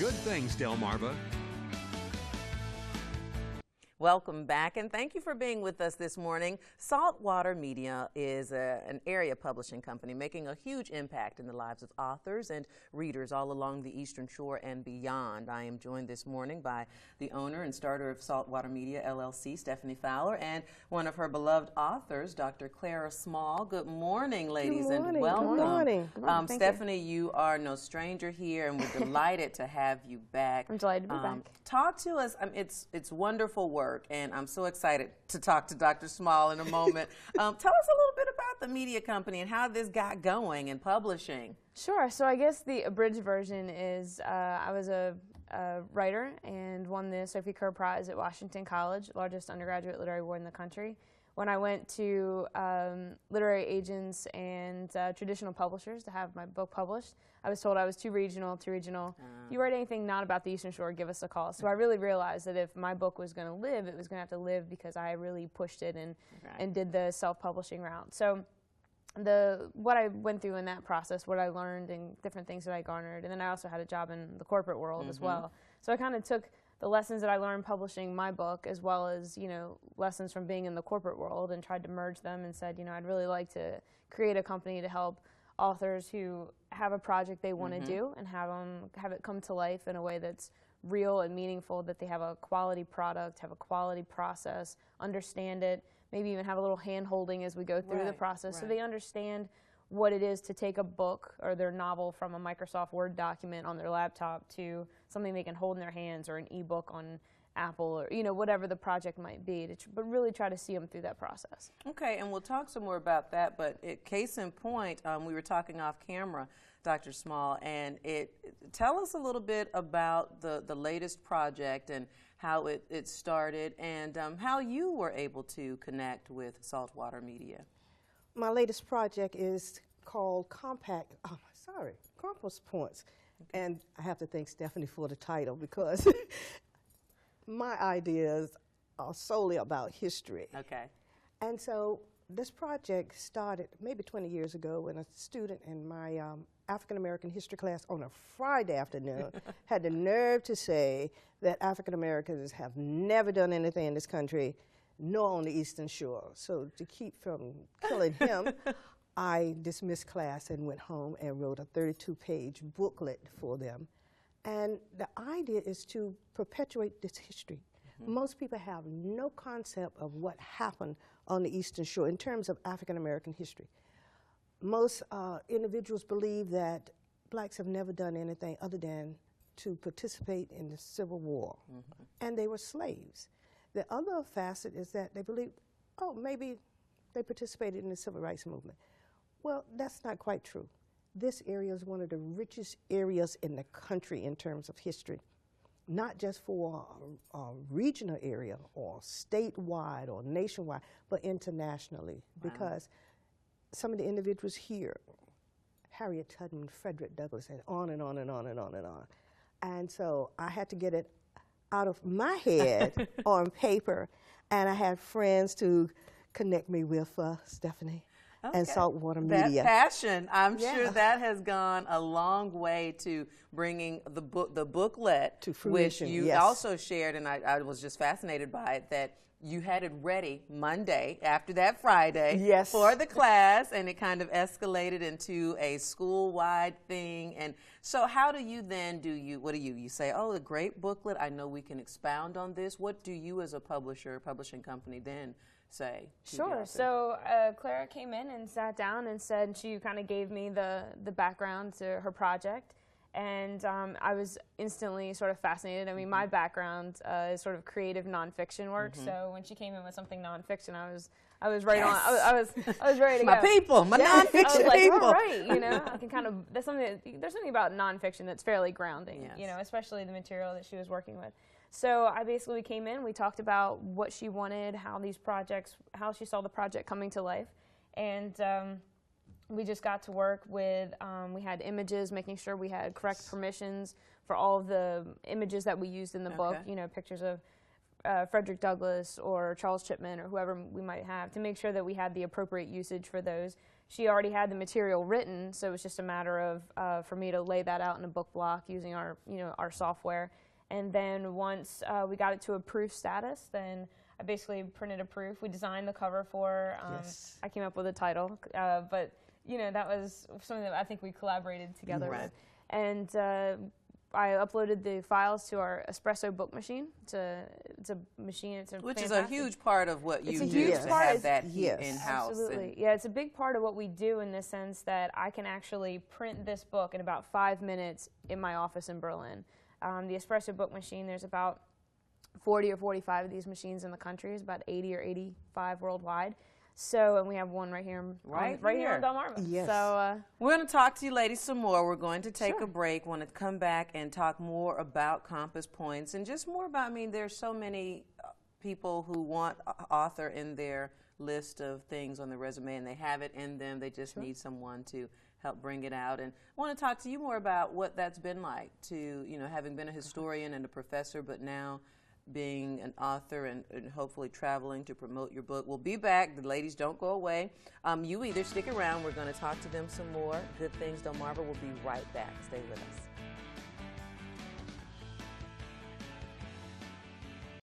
good things, Delmarva. Welcome back, and thank you for being with us this morning. Saltwater Media is an area publishing company making a huge impact in the lives of authors and readers all along the Eastern Shore and beyond. I am joined this morning by the owner and starter of Saltwater Media, LLC, Stephanie Fowler, and one of her beloved authors, Dr. Clara Small. Good morning, ladies, and welcome. Good morning. Stephanie, you are no stranger here, and we're delighted to have you back. I'm delighted to be back. Talk to us. It's wonderful work, and I'm so excited to talk to Dr. Small in a moment. Tell us a little bit about the media company and how this got going in publishing. Sure. So I guess the abridged version is I was a writer and won the Sophie Kerr Prize at Washington College, largest undergraduate literary award in the country. When I went to literary agents and traditional publishers to have my book published, I was told I was too regional. If you write anything not about the Eastern Shore, give us a call. So I really realized that if my book was going to live, it was going to have to live because I really pushed it and did the self-publishing route. So what I went through in that process, what I learned and different things that I garnered, and then I also had a job in the corporate world as well. So I kind of took the lessons that I learned publishing my book as well as, lessons from being in the corporate world and tried to merge them and said, I'd really like to create a company to help authors who have a project they want to do and have it come to life in a way that's real and meaningful, that they have a quality product, have a quality process, understand it, maybe even have a little hand-holding as we go through the process so they understand what it is to take a book or their novel from a Microsoft Word document on their laptop to something they can hold in their hands or an ebook on Apple or whatever the project might be, but really try to see them through that process. Okay, and we'll talk some more about that, but case in point, we were talking off camera, Dr. Small, and tell us a little bit about the latest project and how it started and how you were able to connect with Saltwater Media. My latest project is called Compost Points. Okay. And I have to thank Stephanie for the title because my ideas are solely about history. Okay. And so this project started maybe 20 years ago when a student in my African American history class on a Friday afternoon had the nerve to say that African Americans have never done anything in this country, nor on the Eastern Shore. So to keep from killing him, I dismissed class and went home and wrote a 32-page booklet for them. And the idea is to perpetuate this history. Most people have no concept of what happened on the Eastern Shore in terms of African American history. Most individuals believe that blacks have never done anything other than to participate in the Civil War, and they were slaves. The other facet is that they believe, oh, maybe they participated in the Civil Rights Movement. Well, that's not quite true. This area is one of the richest areas in the country in terms of history, not just for a regional area or statewide or nationwide, but internationally, because some of the individuals here, Harriet Tubman, Frederick Douglass, and on and on and on and on and on. And so I had to get it out of my head on paper, and I had friends to connect me with Stephanie and Saltwater Media. That passion, I'm sure that has gone a long way to bringing the booklet to fruition, which you also shared, and I was just fascinated by it, that you had it ready Monday after that Friday for the class, and it kind of escalated into a school-wide thing. And so how do you then you say, oh, a great booklet, I know we can expound on this. What do you as a publishing company then say? Sure. So Clara came in and sat down and said, she kind of gave me the background to her project. And I was instantly sort of fascinated. I mean, my background is sort of creative nonfiction work. So when she came in with something nonfiction, I was right on. I was ready to go. My people, my nonfiction people. All right, I can kind of. There's something about nonfiction that's fairly grounding. Especially the material that she was working with. So I basically came in. We talked about what she wanted, how she saw the project coming to life, and. We just got to work with, we had images, making sure we had correct permissions for all of the images that we used in the book, pictures of Frederick Douglass or Charles Chipman or whoever we might have, to make sure that we had the appropriate usage for those. she already had the material written, so it was just a matter of for me to lay that out in a book block using our our software. And then once we got it to a proof status, then I basically printed a proof. We designed the cover for. Yes. I came up with a title, but that was something that I think we collaborated together Right. with. And I uploaded the files to our espresso book machine. It's a machine. It's a Which fantastic. is a huge part of what you It's a do huge to part. have that Yes. in-house. Absolutely. Yeah, it's a big part of what we do in the sense that I can actually print this book in about 5 minutes in my office in Berlin. The espresso book machine, there's about 40 or 45 of these machines in the country. There's about 80 or 85 worldwide. So, and we have one right here, Right here here. in Delmarva. Yes. So, We're going to talk to you ladies some more. We're going to take Sure. a break. Want to come back and talk more about Compass Points and just more about, there's so many people who want author in their list of things on the resume, and they have it in them. They just need someone to help bring it out. And I want to talk to you more about what that's been like to, having been a historian and a professor, but now being an author and hopefully traveling to promote your book. We'll be back. The ladies don't go away. You either stick around. We're going to talk to them some more. Good Things Delmarva will be right back. Stay with us.